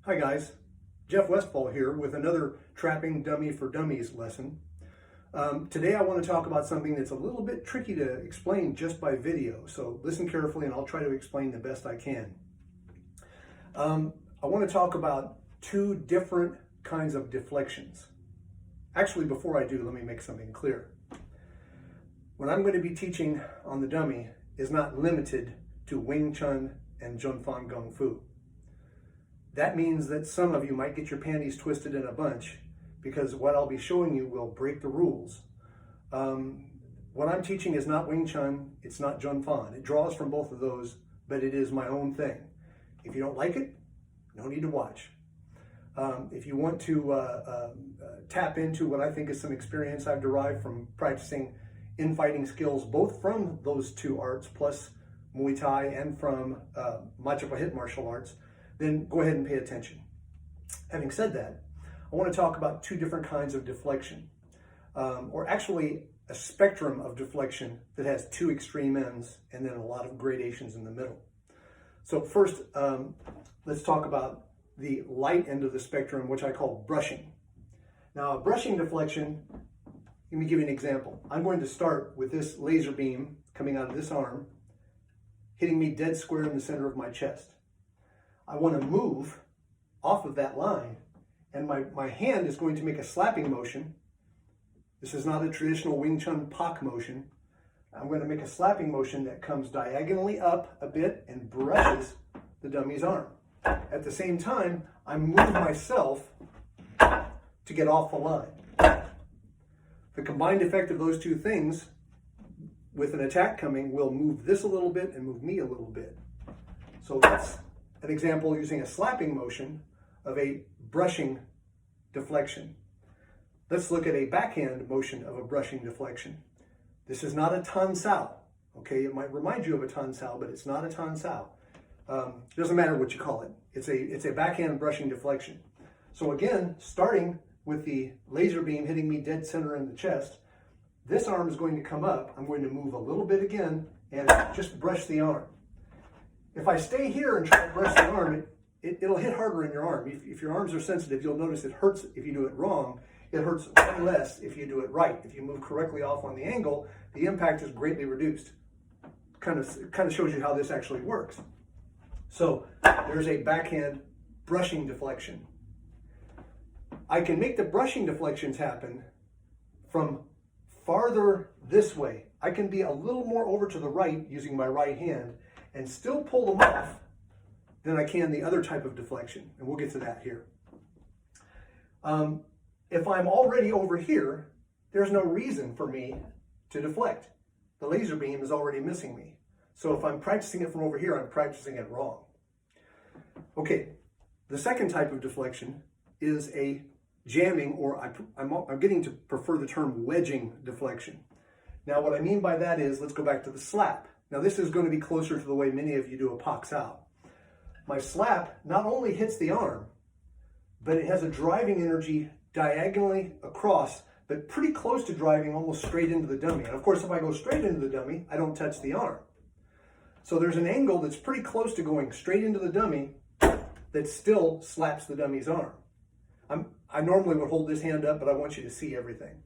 Hi guys, Jeff Westfall here with another Trapping Dummy for Dummies lesson. Today I want to talk about something that's a little bit tricky to explain just by video, so listen carefully and I'll try to explain the best I can. I want to talk about two different kinds of deflections. Actually, before I do, let me make something clear. What I'm going to be teaching on the dummy is not limited to Wing Chun and Jun Fan Kung Fu. That means that some of you might get your panties twisted in a bunch because what I'll be showing you will break the rules. What I'm teaching is not Wing Chun, it's not Jun Fan. It draws from both of those, but it is my own thing. If you don't like it, no need to watch. If you want to tap into what I think is some experience I've derived from practicing infighting skills, both from those two arts, plus Muay Thai and from Hit martial arts, then go ahead and pay attention. Having said that, I want to talk about two different kinds of deflection, or actually a spectrum of deflection that has two extreme ends and then a lot of gradations in the middle. So first, let's talk about the light end of the spectrum, which I call brushing. Now, a brushing deflection, let me give you an example. I'm going to start with this laser beam coming out of this arm, hitting me dead square in the center of my chest. I want to move off of that line, and my hand is going to make a slapping motion. This is not a traditional Wing Chun Pak motion. I'm going to make a slapping motion that comes diagonally up a bit and brushes the dummy's arm. At the same time, I move myself to get off the line. The combined effect of those two things, with an attack coming, will move this a little bit and move me a little bit. So that's an example using a slapping motion of a brushing deflection. Let's look at a backhand motion of a brushing deflection. This is not a tan sao. Okay, it might remind you of a tan sao, but it's not a tan sao. It doesn't matter what you call it. It's a backhand brushing deflection. So again, starting with the laser beam hitting me dead center in the chest, this arm is going to come up. I'm going to move a little bit again and just brush the arm. If I stay here and try to brush the arm, it'll hit harder in your arm. If your arms are sensitive, you'll notice it hurts if you do it wrong. It hurts way less if you do it right. If you move correctly off on the angle, the impact is greatly reduced. Kind of shows you how this actually works. So there's a backhand brushing deflection. I can make the brushing deflections happen from farther this way. I can be a little more over to the right using my right hand and still pull them off than I can the other type of deflection. And we'll get to that here. If I'm already over here, there's no reason for me to deflect. The laser beam is already missing me. So if I'm practicing it from over here, I'm practicing it wrong. Okay, the second type of deflection is a jamming, or I'm getting to prefer the term wedging deflection. Now what I mean by that is, let's go back to the slap. Now this is going to be closer to the way many of you do a pak sao. My slap not only hits the arm, but it has a driving energy diagonally across, but pretty close to driving almost straight into the dummy. And of course, if I go straight into the dummy, I don't touch the arm. So there's an angle that's pretty close to going straight into the dummy that still slaps the dummy's arm. I normally would hold this hand up, but I want you to see everything.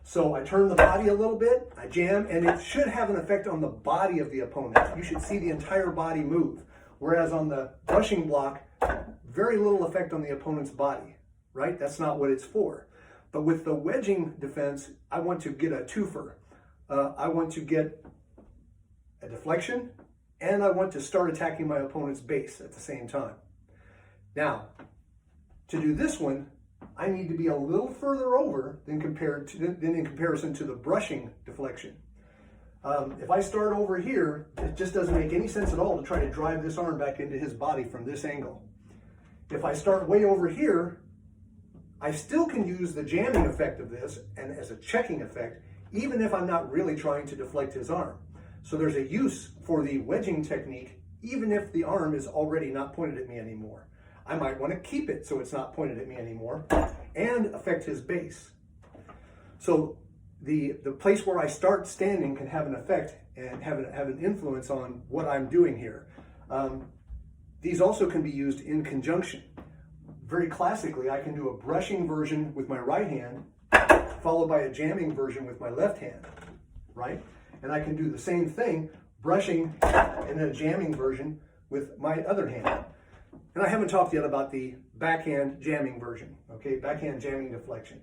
So I turn the body a little bit, I jam, and it should have an effect on the body of the opponent. You should see the entire body move. Whereas on the brushing block, very little effect on the opponent's body, right? That's not what it's for. But with the wedging defense, I want to get a twofer. I want to get a deflection, and I want to start attacking my opponent's base at the same time. Now, to do this one, I need to be a little further over than in comparison to the brushing deflection. If I start over here, it just doesn't make any sense at all to try to drive this arm back into his body from this angle. If I start way over here, I still can use the jamming effect of this and as a checking effect, even if I'm not really trying to deflect his arm. So there's a use for the wedging technique, even if the arm is already not pointed at me anymore. I might want to keep it so it's not pointed at me anymore and affect his base. So the place where I start standing can have an effect and have an influence on what I'm doing here. These also can be used in conjunction. very classically, I can do a brushing version with my right hand, followed by a jamming version with my left hand, right? And I can do the same thing, brushing and then a jamming version with my other hand. And I haven't talked yet about the backhand jamming version, okay? Backhand jamming deflection.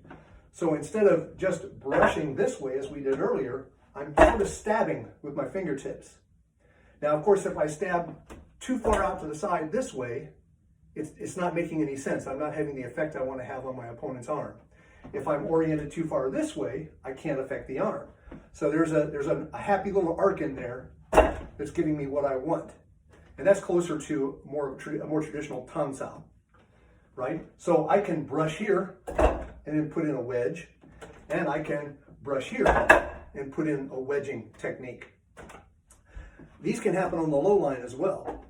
So instead of just brushing this way as we did earlier, I'm sort of stabbing with my fingertips. Now, of course, if I stab too far out to the side this way, it's not making any sense. I'm not having the effect I want to have on my opponent's arm. If I'm oriented too far this way, I can't affect the arm. So there's a happy little arc in there that's giving me what I want. And that's closer to a more traditional Tan Sao, right? So I can brush here and then put in a wedge, and I can brush here and put in a wedging technique. These can happen on the low line as well.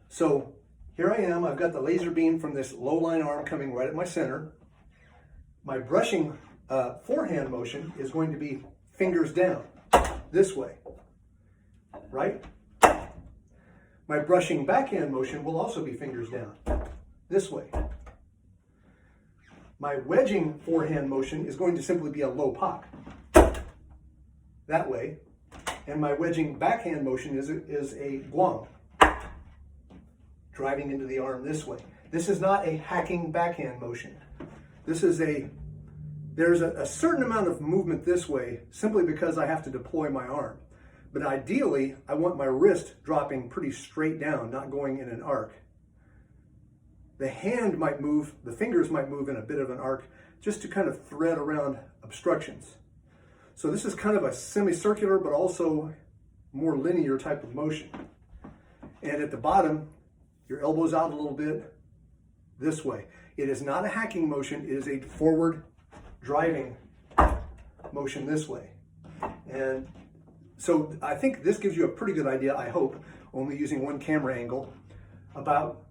So here I am, I've got the laser beam from this low line arm coming right at my center. My brushing forehand motion is going to be fingers down, this way, right? My brushing backhand motion will also be fingers down, this way. My wedging forehand motion is going to simply be a low pop, that way. And my wedging backhand motion is a guang, driving into the arm this way. This is not a hacking backhand motion. This is there's a certain amount of movement this way simply because I have to deploy my arm. But ideally, I want my wrist dropping pretty straight down, not going in an arc. The hand might move, the fingers might move in a bit of an arc just to kind of thread around obstructions. So this is kind of a semicircular, but also more linear type of motion. And at the bottom, your elbow's out a little bit this way. It is not a hacking motion, it is a forward driving motion this way. And so I think this gives you a pretty good idea, I hope, only using one camera angle, about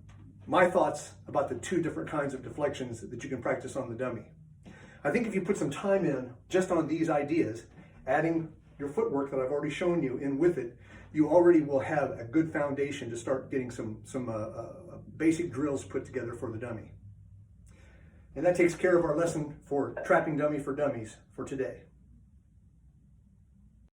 my thoughts about the two different kinds of deflections that you can practice on the dummy. I think if you put some time in just on these ideas, adding your footwork that I've already shown you in with it, you already will have a good foundation to start getting some basic drills put together for the dummy. And that takes care of our lesson for Trapping Dummy for Dummies for today.